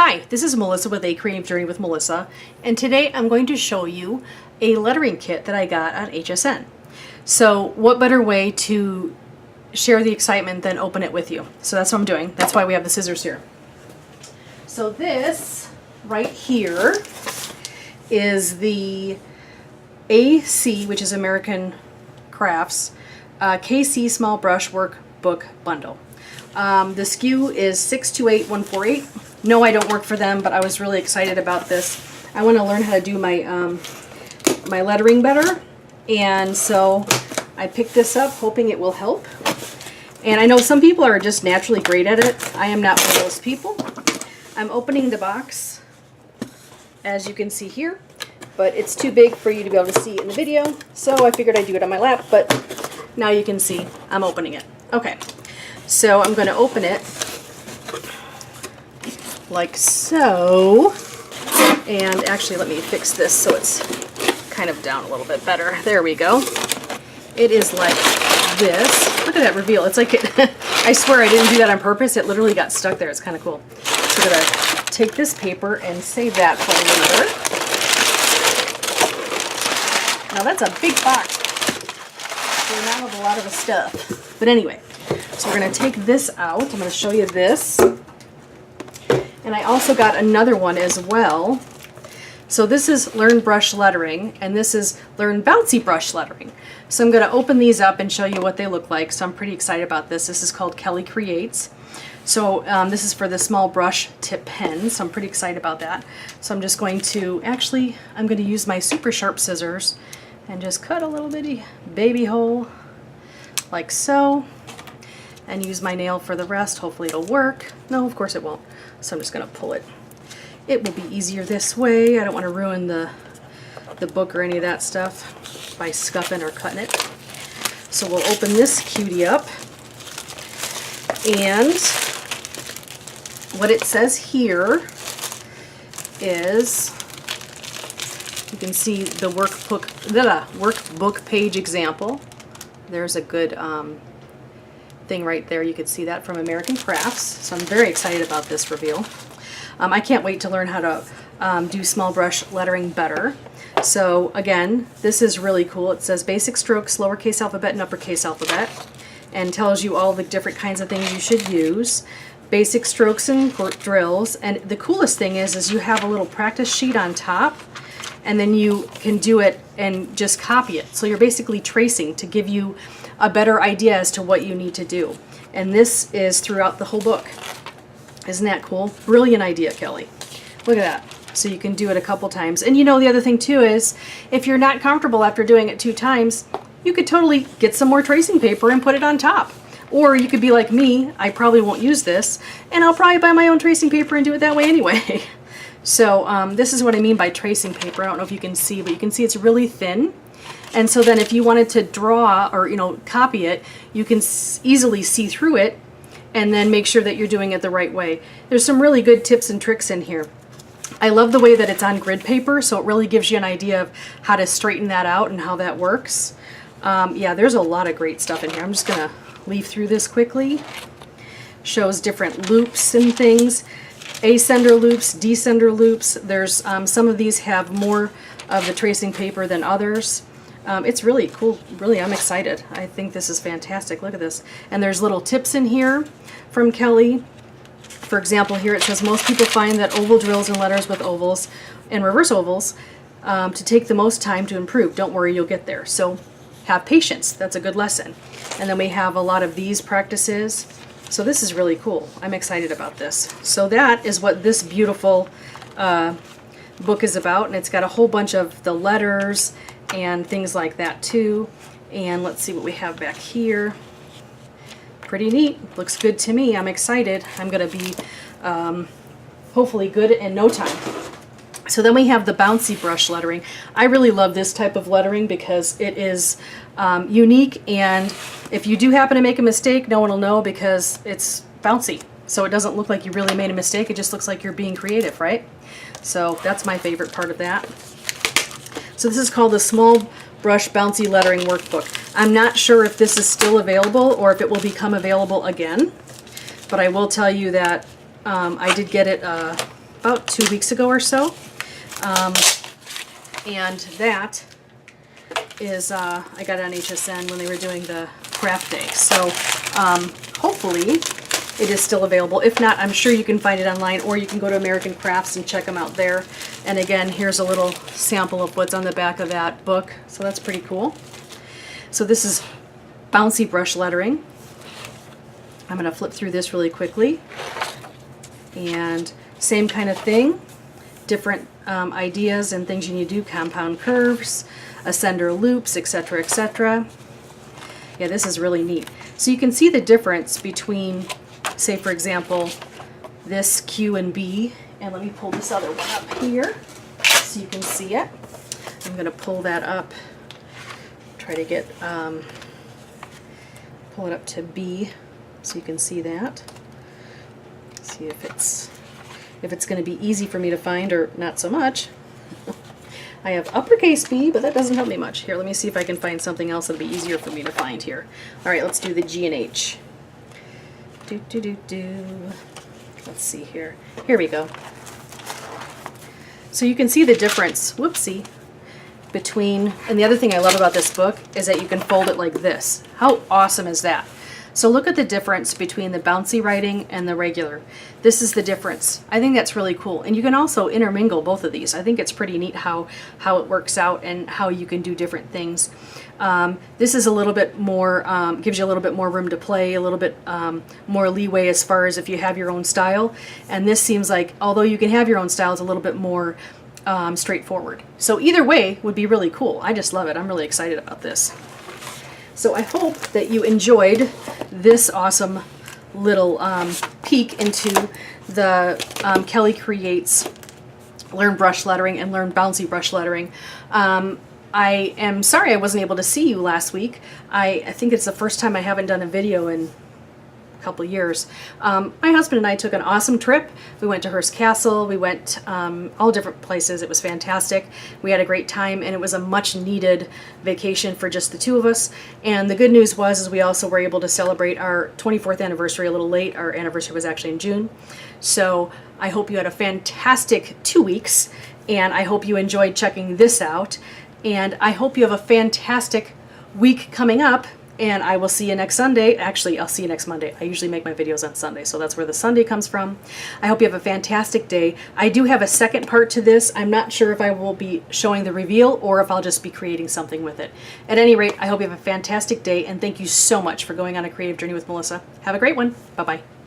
Hi, this is Melissa with A Creative Journey with Melissa, and today I'm going to show you a lettering kit that I got on HSN. So what better way to share the excitement than open it with you? So that's what I'm doing. That's why we have the scissors here. So this right here is the AC, which is American Crafts, KC Small Brush Workbook Bundle. The SKU is 628148. No, I don't work for them, but I was really excited about this. I want to learn how to do my my lettering better, and so I picked this up hoping it will help. And I know some people are just naturally great at it. I am not one of those people. I'm opening the box, as you can see here, but it's too big for you to be able to see in the video, so I figured I'd do it on my lap, but now you can see I'm opening it. Okay, so I'm going to open it like so, and actually let me fix this so it's kind of down a little bit better. There we go. It is like this. Look at that reveal. It's like it I swear I didn't do that on purpose. It literally got stuck there. It's kind of cool. So I'm gonna take this paper and save that for later. Now that's a big box. We're not with a lot of the stuff. But anyway, so we're gonna take this out. I'm gonna show you this. And I also got another one as well. So this is Learn Brush Lettering, and this is Learn Bouncy Brush Lettering. So I'm going to open these up and show you what they look like. So I'm pretty excited about this. This is called Kelly Creates. So this is for the small brush tip pen, so I'm pretty excited about that. So I'm just going to, actually, I'm going to use my super sharp scissors and just cut a little bitty baby hole like so, and use my nail for the rest. Hopefully it'll work. No, of course it won't. So I'm just going to pull it. It will be easier this way. I don't want to ruin the book or any of that stuff by scuffing or cutting it. So we'll open this cutie up. And what it says here is, you can see the workbook page example. There's a good thing right there. You can see that from American Crafts. So I'm very excited about this reveal. I can't wait to learn how to do small brush lettering better. So again, this is really cool. It says basic strokes, lowercase alphabet and uppercase alphabet, and tells you all the different kinds of things you should use. Basic strokes and drills. And the coolest thing is you have a little practice sheet on top, and then you can do it and just copy it. So you're basically tracing to give you a better idea as to what you need to do. And this is throughout the whole book. Isn't that cool? Brilliant idea, Kelly. Look at that. So you can do it a couple times. And you know, the other thing too is, if you're not comfortable after doing it 2 times, you could totally get some more tracing paper and put it on top. Or you could be like me, I probably won't use this, and I'll probably buy my own tracing paper and do it that way anyway. So this is what I mean by tracing paper. I don't know if you can see, but you can see it's really thin. And so then if you wanted to draw or, you know, copy it, you can easily see through it and then make sure that you're doing it the right way. There's some really good tips and tricks in here. I love the way that it's on grid paper, so it really gives you an idea of how to straighten that out and how that works. Yeah, there's a lot of great stuff in here. I'm just gonna leaf through this quickly. Shows different loops and things. Ascender loops, descender loops. There's some of these have more of the tracing paper than others. It's really cool. Really, I'm excited. I think this is fantastic. Look at this. And there's little tips in here from Kelly. For example, here it says, most people find that oval drills and letters with ovals and reverse ovals to take the most time to improve. Don't worry, you'll get there. So have patience. That's a good lesson. And then we have a lot of these practices. So this is really cool. I'm excited about this. So that is what this beautiful book is about. And it's got a whole bunch of the letters and things like that too. And let's see what we have back here. Pretty neat. Looks good to me. I'm excited. I'm going to be hopefully good in no time. So then we have the bouncy brush lettering. I really love this type of lettering because it is unique, and if you do happen to make a mistake, no one will know because it's bouncy. So it doesn't look like you really made a mistake. It just looks like you're being creative, right? So that's my favorite part of that. So this is called the Small Brush Bouncy Lettering Workbook. I'm not sure if this is still available or if it will become available again, but I will tell you that I did get it about 2 weeks ago or so. And that is, I got it on HSN when they were doing the craft day. So hopefully it is still available. If not, I'm sure you can find it online, or you can go to American Crafts and check them out there. And again, here's a little sample of what's on the back of that book. So that's pretty cool. So this is bouncy brush lettering. I'm going to flip through this really quickly. And same kind of thing. Different ideas and things you need to do. Compound curves, ascender loops, etc., etc. Yeah, this is really neat. So you can see the difference between, say for example, this Q and B, and let me pull this other one up here so you can see it. I'm going to pull that up, try to get, pull it up to B so you can see that. See if it's going to be easy for me to find or not so much. I have uppercase B, but that doesn't help me much. Here, let me see if I can find something else that'll be easier for me to find here. All right, let's do the G and H. Let's see here. Here we go. So you can see the difference, whoopsie, between, and the other thing I love about this book is that you can fold it like this. How awesome is that? So look at the difference between the bouncy writing and the regular. This is the difference. I think that's really cool. And you can also intermingle both of these. I think it's pretty neat how it works out and how you can do different things. This is a little bit more, gives you a little bit more room to play, a little bit more leeway as far as if you have your own style. And this seems like, although you can have your own style, it's a little bit more straightforward. So either way would be really cool. I just love it. I'm really excited about this. So I hope that you enjoyed this awesome little peek into the Kelly Creates Learn Brush Lettering and Learn Bouncy Brush Lettering. I am sorry I wasn't able to see you last week. I think it's the first time I haven't done a video in couple years. My husband and I took an awesome trip. We went to Hearst Castle. We went all different places. It was fantastic. We had a great time, and it was a much needed vacation for just the two of us. And the good news was is we also were able to celebrate our 24th anniversary a little late. Our anniversary was actually in June. So I hope you had a fantastic 2 weeks, and I hope you enjoyed checking this out. And I hope you have a fantastic week coming up. And I will see you next Sunday. Actually, I'll see you next Monday. I usually make my videos on Sunday, so that's where the Sunday comes from. I hope you have a fantastic day. I do have a second part to this. I'm not sure if I will be showing the reveal or if I'll just be creating something with it. At any rate, I hope you have a fantastic day, and thank you so much for going on a creative journey with Melissa. Have a great one. Bye-bye.